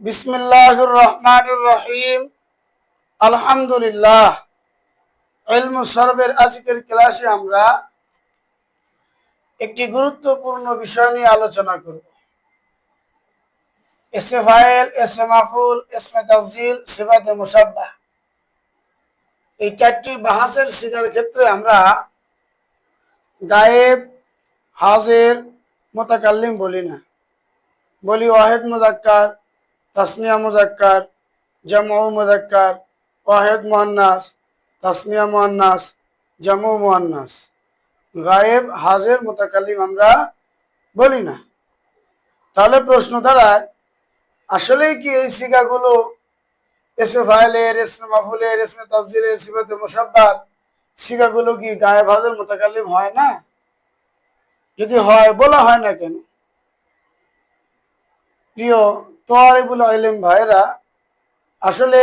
বিসমিল্লাহির রহমানির রহিম। আলহামদুলিল্লাহ। ইলমুস সরবের আজকের ক্লাসে আমরা একটি গুরুত্বপূর্ণ বিষয় নিয়ে আলোচনা করব। ইসমে ফাইল, ইসমে মাফউল, ইসমে তাফজিল, সিফাতে মুসাব্বাহ। এই চারটি বাহাসের সিগার ক্ষেত্রে আমরা গায়েব, হাজির, মুতাকাল্লিম বলি না, বলি ওয়াহিদ মুযাক্কার, তাসনিয়া মুযাক্কার, জামউ মুযাক্কার, ওয়াহিদ মুআন্নাস, তাসনিয়া মুআন্নাস, জামউ মুআন্নাস। গায়েব, হাজির, মুতাকাল্লিম আমরা বলি না। তাহলে প্রশ্ন দাঁড়ায়, আসলেই কি এই সিগাগুলো ইসমে ফাইলের, ইসমে মাফউলের, ইসমে তাফজিলের, সিফাতে মুসাব্বাহ সিগাগুলো কি গায়েব, হাজির, মুতাকাল্লিম হয় না? যদি হয়, বলা হয় না কেন? প্রিয় তোয়ারিবুল ইলম ভাইরা, আসলে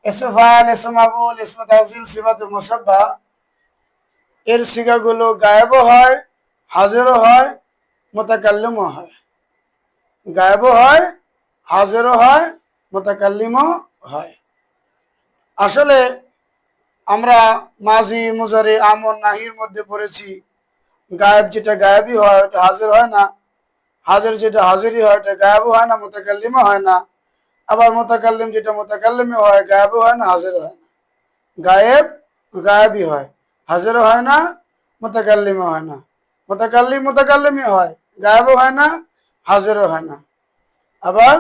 ইসমে ফাইল, ইসমে মাফউল, ইসমে তাফজিল, সিফাতে মুসাব্বাহ এর সিগাগুলো গায়েবও হয়, হাজিরও হয়, মুতাকাল্লিমও হয়। গায়েবও হয়, হাজিরও হয়, মুতাকাল্লিমও হয়। আসলে আমরা মাজি, মুজারি, আমর, নাহির মধ্যে পড়েছি, গায়েব যেটা গায়েবই হয় ওটা হাজির হয় না, হাজির যেটা হাজিরই হয় ওটা গায়েবও হয় না, মুতাকাল্লিমও হয় না। আবার মুতাকাল্লিম যেটা মুতাকাল্লিমও হয়, গায়েবও হয় না, হাজিরও হয় না। গায়েব গায়েবই হয়, হাজিরও হয় না, মুতাকাল্লিমও হয় না। মুতাকাল্লিম মুতাকাল্লিমই হয়, গায়েবও হয় না, হাজিরও হয় না। আবার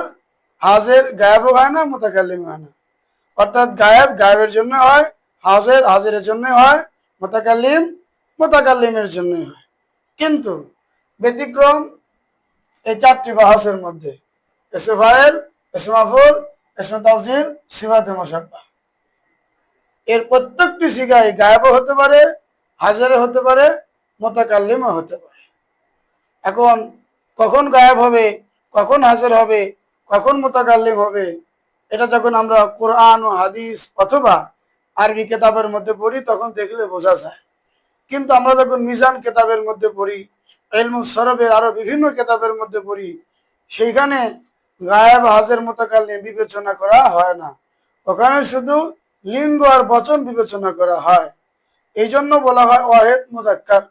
হাজির গায়েবও হয় না, মুতাকাল্লিম হয় না। অর্থাৎ গায়েব গায়েবের জন্য হয়, হাজির হাজিরের জন্য হয়, মুতাকাল্লিম মুতাকাল্লিমের জন্য হয়। কিন্তু ব্যতিক্রম এই চারটি বাহাসের মধ্যে, ইসমে ফাইল, ইসমে মাফউল, ইসমে তাফজিল, সিফাতে মুসাব্বাহ। এর প্রত্যেকটি সিগায় গায়েবও হতে পারে, হাজিরও হতে পারে, মুতাকাল্লিমও হতে পারে। এখন কখন গায়েব হবে, কখন হাজির হবে, কখন মুতাকাল্লিম হবে, এটা যখন আমরা কোরআন ও হাদিস অথবা আরবি কিতাবের মধ্যে পড়ি তখন দেখলে বোঝা যায়। কিন্তু আমরা যখন মিজান কিতাবের মধ্যে পড়ি, ইলমুস সরবের আরো বিভিন্ন কিতাবের মধ্যে পড়ি, সেইখানে গায়েব, হাজির, মুতাকাল্লিম বিবেচনা করা হয় না। ওখানে শুধু লিঙ্গ আর বচন বিবেচনা করা হয়। এই জন্য বলা হয় ওয়াহিদ মুযাক্কার,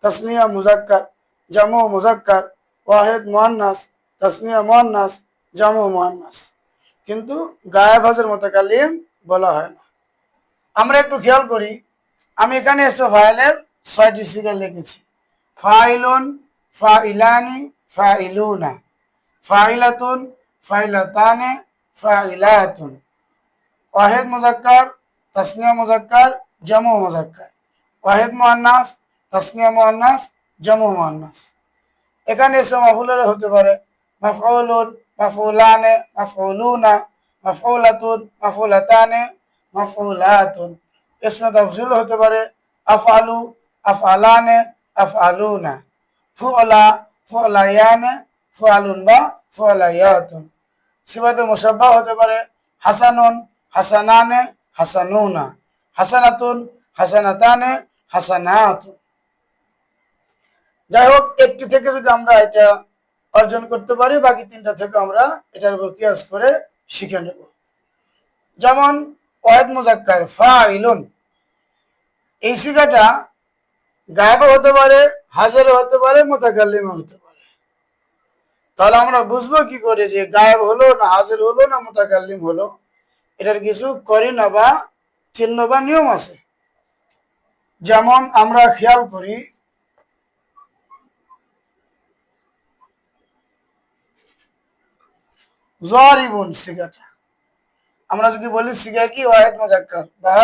তাসনিয়া মুযাক্কার, জামু মুযাক্কার, ওয়াহিদ মুআন্নাস, তাসনিয়া মুআন্নাস, জামু মুআন্নাস। কিন্তু গায়েব, হাজির, মুতাকাল্লিম বলা হয় না। আমরা একটু খেয়াল করি, আমি এখানে ইসমে ফাইলের ৬টি সিগা লিখেছি। ফাইলুন, ফাইলানি, ফাইলুনা, ফাইলাতুন, ফাইলাতানে, ফাইলাতুন। ওয়াহিদ মুযাক্কার, তাসনিয়া মুযাক্কার, জামু মুযাক্কার। ওয়াহিদ মুআন্নাস, তাসনিয়া মুআন্নাস, জামু মুআন্নাস। এখানে ইসমে মাফউলের হতে পারে মাফউলুন, মাফউলানে, মাফউলুনা, মাফউলাতুন, মাফউলাতানে, মাফউলাতুন। ইসমে তাফজিল হতে পারে আফআলু, আফআলানে, আফআলুনা। ফুআলা, ফুআলায়ানে, ফুআলুন বা ফুআলায়াতুন। সিফাতে মুসাব্বাহ হতে পারে হাসানুন, হাসানানে, হাসানুনা, হাসানাতুন, হাসানাতানে, হাসানাতুন। যাই হোক, একটি থেকে যদি আমরা এটা অর্জন করতে পারি, বাকি তিনটা থেকে আমরা এটার উপর কিয়াস করে শিখে নেব। যেমন ওয়াহিদ মুযাক্কার ফাইলুন, এই সিগাটা গায়েবও হতে পারে, হাজিরও হতে পারে, মুতাকাল্লিমও হতে পারে। তাহলে আমরা বুঝবো কি করে যে গায়েব হলো না হাজির হলো না মুতাকাল্লিম হলো? এটার কিছু করিনা বা চিহ্ন বা নিয়ম আছে। যেমন আমরা খেয়াল করি, যারিবুন সিগাটা আমরা যদি বলি সিগা কি ওয়াহিদ মুযাক্কার বা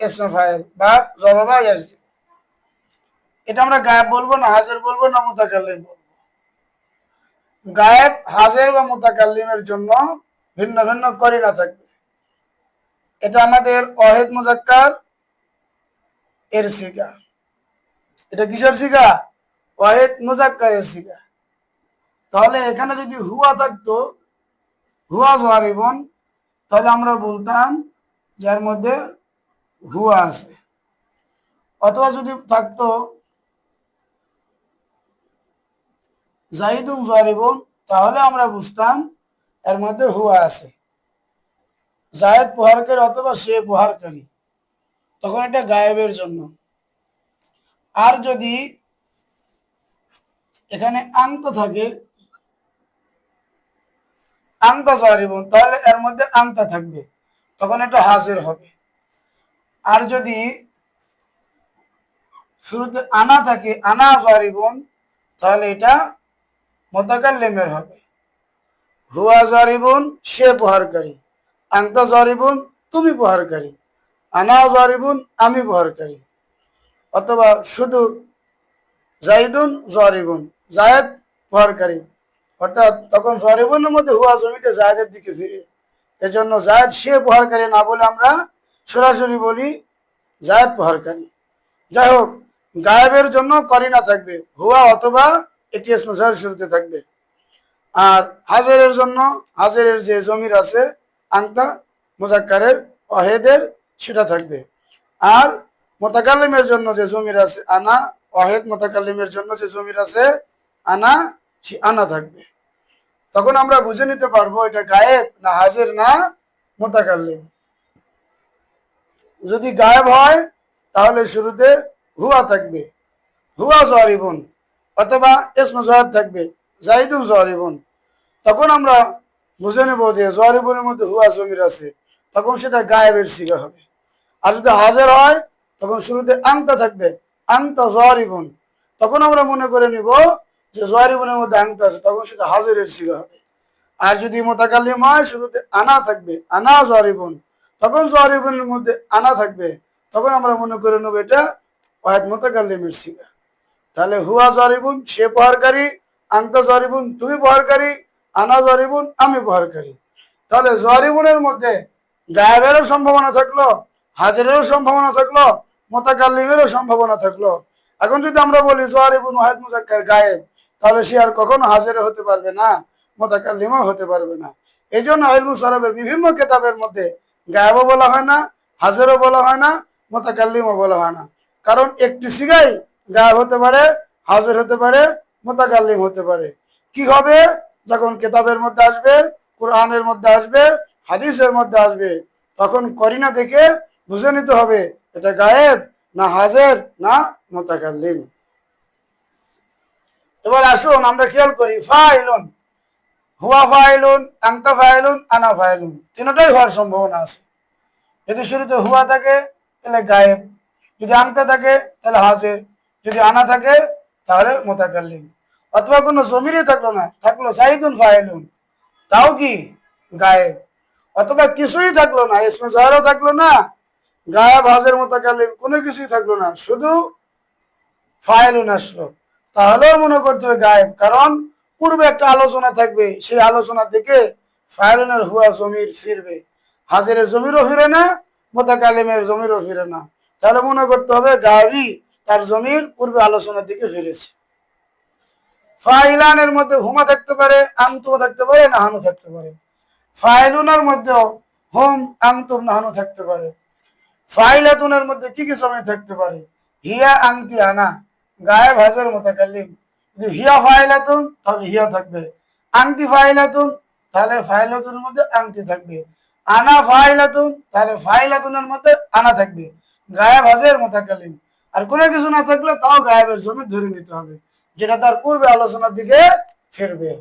ইসমে ফাইল বা জবাবা ইয়াজদি, এটা আমরা গায়েব বলবো না হাজির বলবো না মুতাকাল্লিম বলবো? গায়েব, হাজির বা মুতাকাল্লিমের জন্য ভিন্ন ভিন্ন করিনা থাকবে। এটা আমাদের ওয়াহিদ মুযাক্কার এর সিগা। এটা কিসের সিগা? ওয়াহিদ মুযাক্কারের সিগা। তাহলে এখানে যদি হুয়া থাকতো, হুয়া যারিবুন, তাহলে আমরা বলতাম যার মধ্যে হুয়া আছে। অথবা যদি থাকতো জাইদুন যারিবুন, তাহলে আমরা বুঝতাম এর মধ্যে হুয়া আছে, জায়েদ প্রহারকারী অথবা সে প্রহারকারী, তখন এটা গায়েবের জন্য। আর যদি এখানে আংত থাকে, আংতা জারিবুন, তাহলে এর মধ্যে আংতা থাকবে, তখন এটা হাজির হবে। আর যদি শুরুতে আনা থাকে, আনা জারিবুন, তাহলে এটা মুতাকাল্লিমের হবে। হুয়া জারিবুন, সে প্রহারকারী। আংতা জারিবুন, তুমি প্রহারকারী। আনা জারিবুন, আমি প্রহারকারী। অথবা শুধু জাইদুন জারিবুন, জায়েদ প্রহারকারী, অর্থাৎ তখন জারিবুনের মধ্যে হুয়া জমিটা জায়েদের দিকে ফিরে। এজন্য জায়েদ সে প্রহারকারী না বলে আমরা সরাসরি বলি জায়েদ প্রহারকারী। যাই হোক, গায়েবের জন্য করিনা থাকবে, হুয়া অথবা এটি ইসমে জাহির শুরুতে থাকবে। আর হাজেরের জন্য হাজেরের যে জমির আছে আংতা মুজাক্কারের ওয়াহেদের, সেটা থাকবে। আর মুতাকাল্লিমের জন্য যে জমির আছে আনা, ওয়াহেদ মুতাকাল্লিমের জন্য যে জমির আছে আনা, সে আনা থাকবে। তখন আমরা বুঝে নিতে পারবো এটা গায়েব না হাজির না মুতাকাল্লিম। যদি গায়েব হয় তাহলে শুরুতে হুয়া থাকবে, হুয়া জারিবুন, অথবা ইসমে জাহির থাকবে, জাইদুন জারিবুন। তখন আমরা বুঝে নেব যে জারিবুনের মধ্যে হুয়া জমির আছে, তখন সেটা গায়েবের সিগা হবে। আর যদি হাজির হয় তখন শুরুতে আংতা থাকবে, আংতা জারিবুন, তখন আমরা মনে করে নিব যে জারিবুনের মধ্যে আংতা আছে, তখন সেটা হাজিরের সিগা হবে। আর যদি মুতাকাল্লিম হয় শুরুতে আনা থাকবে, আনা জারিবুন, তখন জারিবুনের মধ্যে আনা থাকবে, তখন আমরা মনে করে নেব এটা ওয়াহিদ মুতাকাল্লিমের সিগা। তাহলে হুয়া জারিবুন, সে প্রহারকারী। আংতা জারিবুন, তুমি প্রহারকারী। আনা জারিবুন, আমি প্রহারকারী। তাহলে জারিবুনের মধ্যে গায়েবেরও সম্ভাবনা থাকলো, হাজিরেরও সম্ভাবনা থাকলো, মুতাকাল্লিমেরও সম্ভাবনা থাকলো। এখন যদি আমরা বলি জারিবুন ওয়াহিদ মুজাক্কার গায়েব, তাহলে সে আর কখনো হাজিরে হতে পারবে না, মুতাকাল্লিমও হতে পারবে না। এই জন্য ইলমুস সারাফের বিভিন্ন কিতাবের মধ্যে গায়েবও বলা হয় না, হাজিরও বলা হয় না, মুতাকাল্লিমও বলা হয় না। কারণ একটি সিগাই গায়েব হতে পারে, হাজির হতে পারে, মুতাকাল্লিম হতে পারে। কি হবে? যখন কিতাবের মধ্যে আসবে, কোরআনের মধ্যে আসবে, হাদিসের মধ্যে আসবে, তখন করিনা দেখে বুঝে নিতে হবে এটা গায়েব না হাজির না মুতাকাল্লিম। এবার আসুন আমরা খেয়াল করি, ফাইলুন, হুয়া ফাইলুন, আনতা ফাইলুন, আনা ফাইলুন, তিনটাই হওয়ার সম্ভাবনা আছে। যদি শুরুতে হুয়া থাকে তাহলে গায়েব, যদি আনতা থাকে তাহলে হাজির, যদি আনা থাকে তাহলে মুতাকাল্লিম। অথবা কোনো জমিরই থাকলো না, থাকলো জাইদুন ফাইলুন, তাও কি গায়েব। অথবা কিছুই থাকলো না, ইসমে জাহিরও থাকলো না, গায়েব হাজির মুতাকাল্লিম কোনো কিছুই থাকলো না, শুধু ফাইলুন আসলো, তাহলেও মনে করতে হবে গায়েব। কারণ পূর্বে একটা আলোচনা থাকবে, সেই আলোচনা থেকে ফাইলুনের হুয়া জমির ফিরবে, হাজিরের জমিরও ফিরে না, মুতাকাল্লিমের জমিরও ফিরে না। তাহলে মনে করতে হবে গায়েবী তার জমির পূর্বে আলোচনার দিকে ফিরেছে। ফাইলানের মধ্যে হুমা থাকতে পারে, আনতুমা থাকতে পারে, নাহানু থাকতে পারে। ফাইলুনের মধ্যেও হুম, আনতুম, নাহানু থাকতে পারে। ফাইলাতুনের মধ্যে কি কি সময় থাকতে পারে? হিয়া, আংতি, আনা, গায়েব, হাজির, মুতাকাল্লিম। যদি হিয়া ফাইলাতুন তাহলে হিয়া থাকবে, আংতি ফাইলাতুন তাহলে ফাইলাতুনের মধ্যে আংতি থাকবে, আনা ফাইলাতুন তাহলে ফাইলাতুনের মধ্যে আনা থাকবে, গায়েব, হাজির, মুতাকাল্লিম। আর কোনো কিছু না থাকলে তাও গায়েবের জমি ধরে নিতে হবে, যেটা তার পূর্বে আলোচনার দিকে ফিরবে।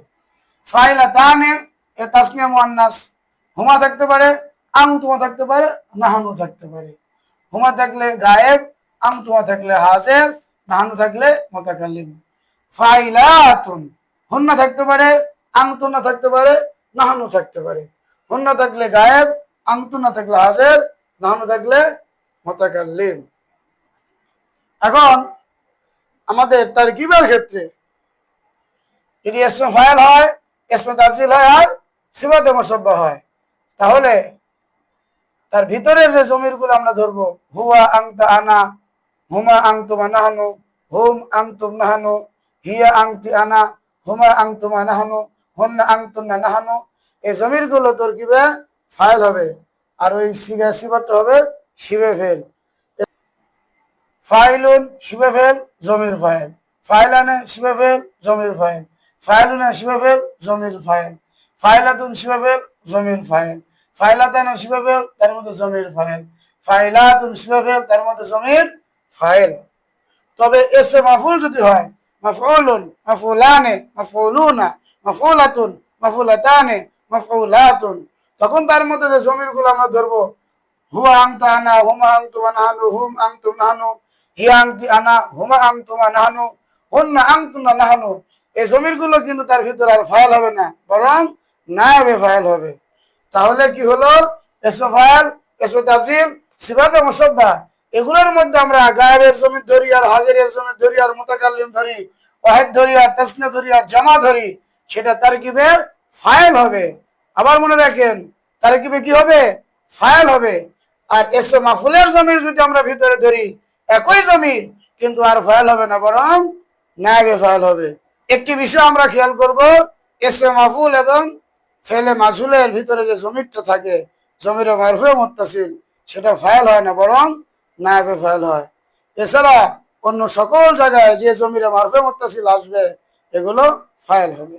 ফাইলাতানে এ তাসনিয়া মুআন্নাস, হুমা থাকতে পারে, আনতুমা থাকতে পারে, নাহানু থাকতে পারে। হুমা থাকলে গায়েব, আনতুমা থাকলে হাজির, নাহানু থাকলে মুতাকাল্লিম। ফাইলাতুন, হুন্না থাকতে পারে, আনতুনা থাকতে পারে, নাহানু থাকতে পারে। হুন্না থাকলে গায়েব, আনতুনা থাকলে হাজির, নাহানু থাকলে মুতাকাল্লিম। এখন আমাদের তারকিবের ক্ষেত্রে যদি ইসমে ফাইল হয়, ইসমে তাফজিল হয়, আর সিফাতে মুসাব্বাহ হয়, তাহলে তার ভিতরের যে জমিরগুলো আমরা ধরবো, হুয়া, আংতা, আনা, হুমা, আংতুমা, নাহানু, হুম, আংতুম, নাহানু, হিয়া, আংতি, আনা, হুমা, আংতুমা, নাহানু, হুন্না, আংতুন্না, নাহানু, এই জমিরগুলো তরকিবে ফাইল হবে। আর ওই সিগা সিফাতটা হবে শিবে ফেল। ফাইলুন শিবে ফেল, জমির ফাইল। ফাইলানে শিবে ফেল, জমির ফাইল। ফাইলুনে শিবে ফেল, জমির ফাইল। ফাইলাতুন সিফাফেল জমির ফাইল, ফাইলাতান সিফাফেল তার মধ্যে জমির ফাইল, ফাইলাতুন সিফাফেল তার মধ্যে জমির ফাইল। তবে এসে মাফুল যদি হয়, মাফউলুন, মাফউলানে, মাফউলুনা, মাফউলাতুন, মাফউলাতানে, মাফউলাতুন, তখন তার মধ্যে যে জমিরগুলো আমরা ধরবো, হুয়া আনতা আনা, হুমা আনতুমা নাহনু, হুম আনতুম নাহনু, হিয়া আনতি আনা, হুমা আনতুমা নাহনু, হুন্না আনতুনা নাহনু, এই জমিরগুলো কিন্তু তার ভিতরে আর ফাইল হবে না, বরং নায়েবে ফাইল হবে। তাহলে কি হলো, ইসমে ফাইল, ইসমে তাফজিল, সিফাতে মুসাব্বা, এগুলোর মধ্যে আমরা গায়েবের জমির ধরি, আর হাজিরের জমির ধরি, আর মুতাকাল্লিম ধরি, ওয়াহিদ ধরি, আর তাসনিয়া ধরি, আর জামা ধরি, সেটা তারকিবে ফাইল হবে। আবার মনে রাখেন, তারকিবে কি হবে, ফাইল হবে। আর ইসমে মাফউলের জমির যদি আমরা ভিতরে ধরি, একই জমির, কিন্তু আর ফাইল হবে না, বরং নায়েবে ফাইল হবে। একটি বিষয় আমরা খেয়াল করব, ইসমে মাফউল এবং ফেলে মাজহুলের ভিতরে যে জমিরটা থাকে, জমিরে মারফু মুত্তাসিল, সেটা ফাইল হয় না, বরং নায়েবে ফাইল হয়। এছাড়া অন্য সকল জায়গায় যে জমিরে মারফু মুত্তাসিল আসবে, এগুলো ফাইল হবে।